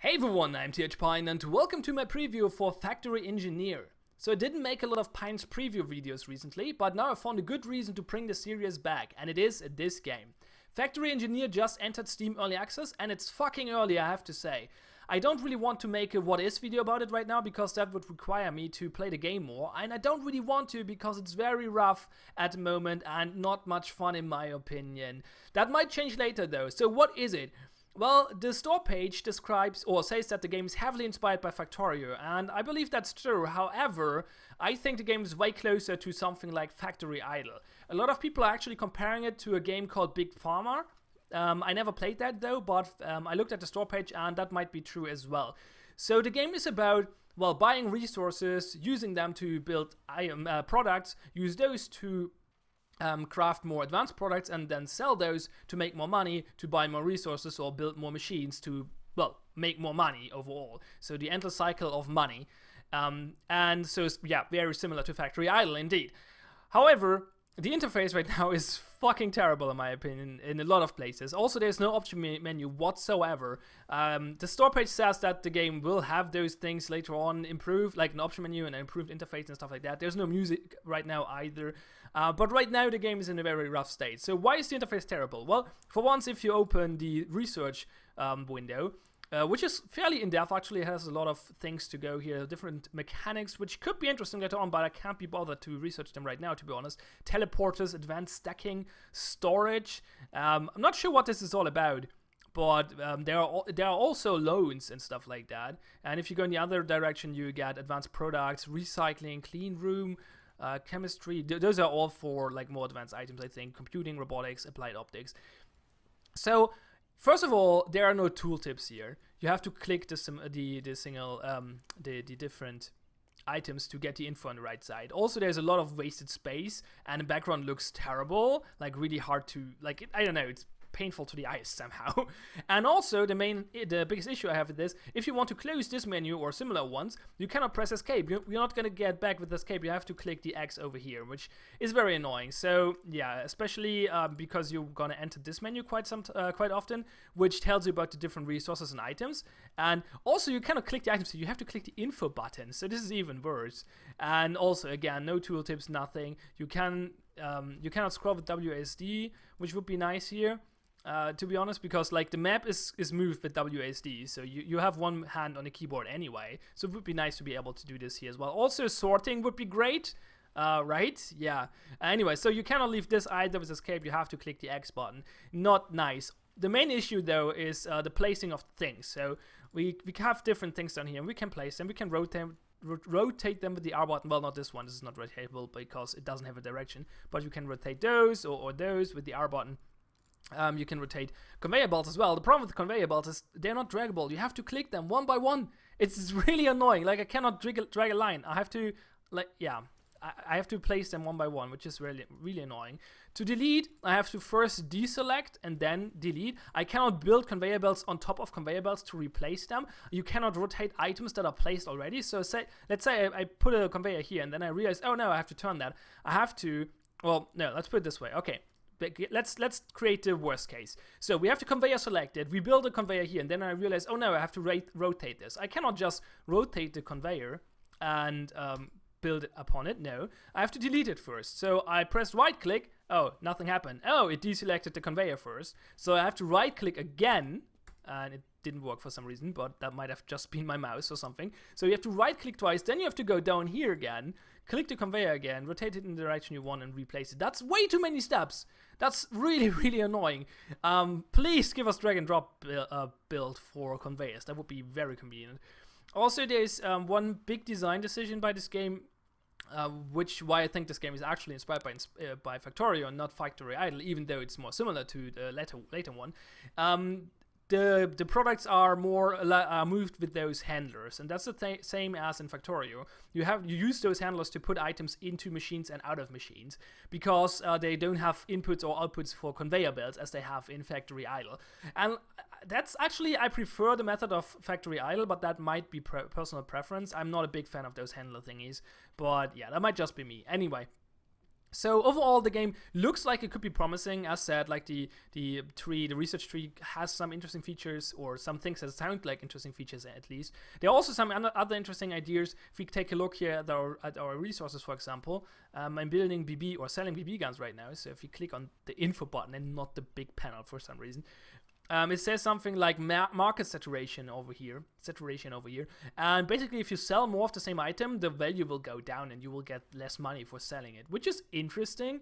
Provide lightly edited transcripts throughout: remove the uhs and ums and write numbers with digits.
Hey everyone, I'm Pion and welcome to my preview for Factory Engineer. So I didn't make a lot of Pion's preview videos recently, but now I found a good reason to bring the series back, and it is this game. Factory Engineer just entered Steam Early Access, and it's fucking early, I have to say. I don't really want to make a what is video about it right now because that would require me to play the game more, and I don't really want to because it's very rough at the moment and not much fun in my opinion. That might change later though. So what is it? Well, the store page describes or says that the game is heavily inspired by Factorio, and I believe that's true. However, I think the game is way closer to something like Factory Idle. A lot of people are actually comparing it to a game called Big Pharma. I never played that though, but I looked at the store page and that might be true as well. So the game is about, well, buying resources, using them to build products, use those to craft more advanced products and then sell those to make more money, to buy more resources or build more machines to, well, make more money overall. So the endless cycle of money. And so, yeah, very similar to Factory Idle indeed. However, the interface right now is fucking terrible in my opinion in a lot of places. Also, there's no option menu whatsoever. The store page says that the game will have those things later on improved, like an option menu and an improved interface and stuff like that. There's no music right now either. But right now the game is in a very rough state. So why is the interface terrible? Well, for once, if you open the research window, which is fairly in-depth, actually. It has a lot of things to go here, different mechanics, which could be interesting later on, but I can't be bothered to research them right now, to be honest. Teleporters, advanced stacking, storage. I'm not sure what this is all about, but there are also loans and stuff like that. And if you go in the other direction, you get advanced products, recycling, clean room, chemistry. Those are all for like more advanced items, I think. Computing, robotics, applied optics. So first of all, there are no tooltips here. You have to click the different items to get the info on the right side. Also, there's a lot of wasted space, and the background looks terrible, like really hard to, like, I don't know, it's painful to the eyes somehow. And also, the biggest issue I have with this, if you want to close this menu or similar ones, you cannot press escape. You're not going to get back with escape. You have to click the X over here, which is very annoying. So yeah, especially because you're going to enter this menu quite often, which tells you about the different resources and items. And also, you cannot click the items, so you have to click the info button. So this is even worse. And also, again, no tooltips, nothing. You cannot scroll with WASD, which would be nice here. To be honest, because like the map is moved with WASD, so you have one hand on the keyboard anyway, so it would be nice to be able to do this here as well. Also, sorting would be great, right? Yeah. Anyway, so you cannot leave this either with escape. You have to click the X button. Not nice. The main issue though is the placing of things. So we have different things down here, and we can place them. We can rotate them with the R button. Well, not this one. This is not rotatable because it doesn't have a direction. But you can rotate those or those with the R button. You can rotate conveyor belts as well. The problem with conveyor belts is they're not draggable. You have to click them one by one. It's really annoying. Like, I cannot drag a line. I have to, like, yeah, I have to place them one by one, which is really, really annoying. To delete, I have to first deselect and then delete. I cannot build conveyor belts on top of conveyor belts to replace them. You cannot rotate items that are placed already. So let's say I put a conveyor here and then I realize, oh no, I have to turn that. I have to, well, no, let's put it this way. Okay. Let's create the worst case. So we have the conveyor selected, we build a conveyor here, and then I realize, oh no, I have to rotate this. I cannot just rotate the conveyor and build upon it. No, I have to delete it first. So I pressed right click. Oh, nothing happened. Oh, it deselected the conveyor first. So I have to right click again, and it didn't work for some reason, but that might have just been my mouse or something. So you have to right click twice, then you have to go down here again, click the conveyor again, rotate it in the direction you want and replace it. That's way too many steps. That's really, really annoying. Please give us drag and drop build for conveyors. That would be very convenient. Also, there's one big design decision by this game, why I think this game is actually inspired by Factorio and not Factory Idle, even though it's more similar to the later one. The products are more moved with those handlers, and that's the same as in Factorio. You use those handlers to put items into machines and out of machines because they don't have inputs or outputs for conveyor belts as they have in Factory Idle. And that's actually, I prefer the method of Factory Idle, but that might be personal preference. I'm not a big fan of those handler thingies, but yeah, that might just be me. Anyway. So overall, the game looks like it could be promising. As said, like the research tree has some interesting features, or some things that sound like interesting features at least. There are also some other interesting ideas. If we take a look here at our resources, for example, I'm building BB or selling BB guns right now. So if you click on the info button and not the big panel for some reason, it says something like market saturation over here. And basically, if you sell more of the same item, the value will go down and you will get less money for selling it, which is interesting.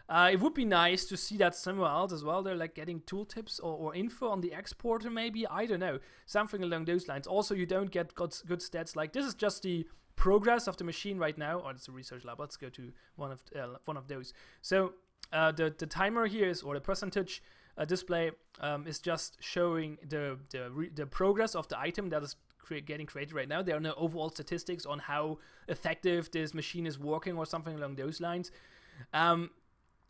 It would be nice to see that somewhere else as well. They're like getting tooltips or info on the exporter, maybe. I don't know. Something along those lines. Also, you don't get good stats. Like, this is just the progress of the machine right now. Or it's a research lab. Let's go to one of those. So, the timer here is, or the percentage display is just showing the progress of the item that is getting created right now. There are no overall statistics on how effective this machine is working or something along those lines.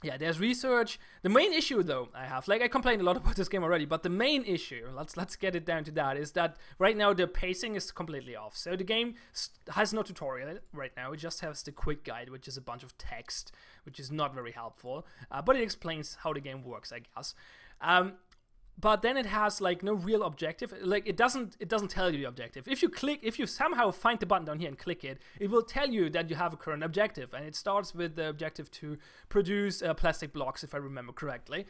Yeah, there's research. The main issue, though, I complained a lot about this game already, but the main issue, let's get it down to that, is that right now the pacing is completely off. So the game has no tutorial right now. It just has the quick guide, which is a bunch of text, which is not very helpful, but it explains how the game works, I guess. But then it has like no real objective. Like, it doesn't tell you the objective. If you somehow find the button down here and click it, it will tell you that you have a current objective, and it starts with the objective to produce plastic blocks, if I remember correctly.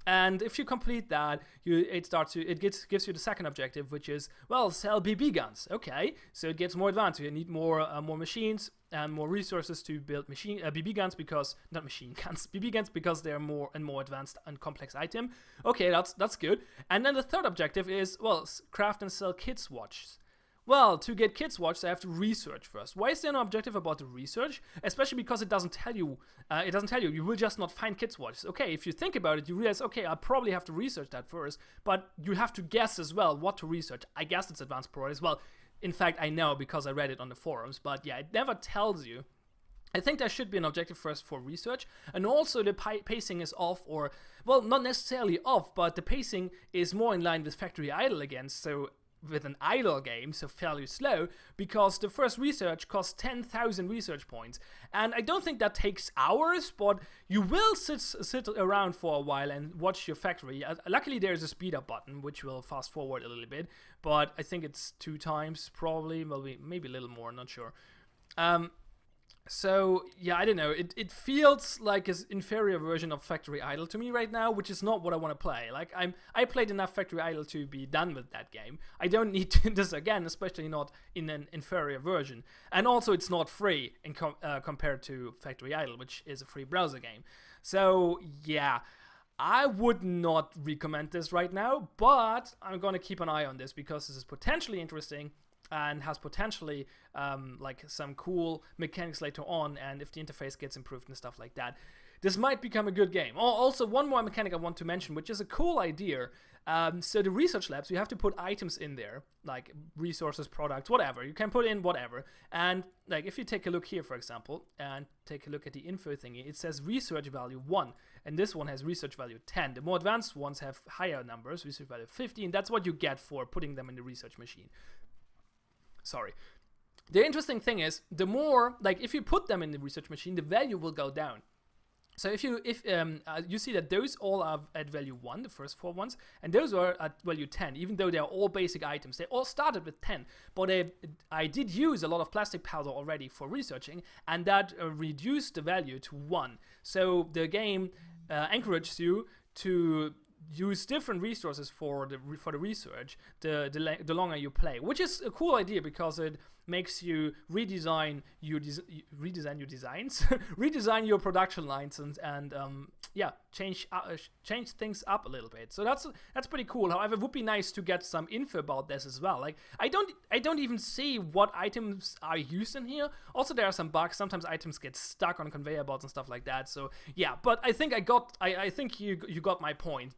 And if you complete that, it gives you the second objective, which is, well, sell BB guns. Okay, so it gets more advanced. You need more machines and more resources to build BB guns, because not machine guns, BB guns, because they're more and more advanced and complex item. Okay, that's good. And then the third objective is, well, craft and sell kids watches. Well, to get kids watch, I have to research first. Why is there no objective about the research? Especially because it doesn't tell you. You will just not find kids watches. Okay, if you think about it, you realize, okay, I probably have to research that first. But you have to guess as well what to research. I guess it's advanced pro as well. In fact, I know because I read it on the forums. But yeah, it never tells you. I think there should be an objective first for research. And also the pacing is off, or, well, not necessarily off, but the pacing is more in line with Factory Idle again. So with an idle game, so fairly slow, because the first research costs 10,000 research points. And I don't think that takes hours, but you will sit around for a while and watch your factory. Luckily, there's a speed up button, which will fast forward a little bit, but I think it's 2 times, probably, maybe a little more, not sure. So, yeah, I don't know. It feels like an inferior version of Factory Idle to me right now, which is not what I want to play. Like, I played enough Factory Idle to be done with that game. I don't need this again, especially not in an inferior version. And also, it's not free compared to Factory Idle, which is a free browser game. So, yeah, I would not recommend this right now, but I'm going to keep an eye on this because this is potentially interesting and has potentially like some cool mechanics later on, and if the interface gets improved and stuff like that, this might become a good game. Also, one more mechanic I want to mention, which is a cool idea. So the research labs, you have to put items in there, like resources, products, whatever. You can put in whatever. And like if you take a look here, for example, and take a look at the info thingy, it says research value 1, and this one has research value 10. The more advanced ones have higher numbers, research value 15. That's what you get for putting them in the research machine. Sorry. The interesting thing is, the more, like, if you put them in the research machine, the value will go down. So if you see that those all are at value 1, the first 4 ones, and those are at value 10, even though they're all basic items. They all started with 10, but I did use a lot of plastic powder already for researching, and that reduced the value to 1. So the game encourages you to use different resources for the research the longer you play, which is a cool idea because it makes you redesign your designs, redesign your production lines, and yeah, change things up a little bit. So that's pretty cool. However, it would be nice to get some info about this as well. Like I don't even see what items are used in here. Also, there are some bugs. Sometimes items get stuck on conveyor belts and stuff like that. So yeah, but I think I think you got my point.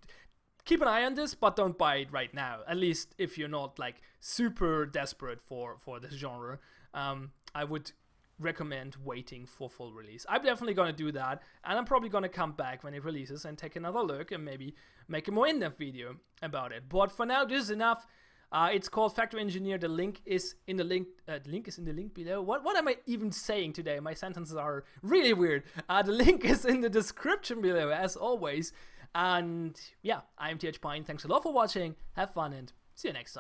Keep an eye on this, but don't buy it right now. At least if you're not like super desperate for this genre. I would recommend waiting for full release. I'm definitely gonna do that, and I'm probably gonna come back when it releases and take another look and maybe make a more in-depth video about it. But for now, this is enough. It's called Factory Engineer. The link is in the link. The link is in the link below. What am I even saying today? My sentences are really weird. The link is in the description below, as always. And yeah, I'm TH Pion. Thanks a lot for watching. Have fun and see you next time.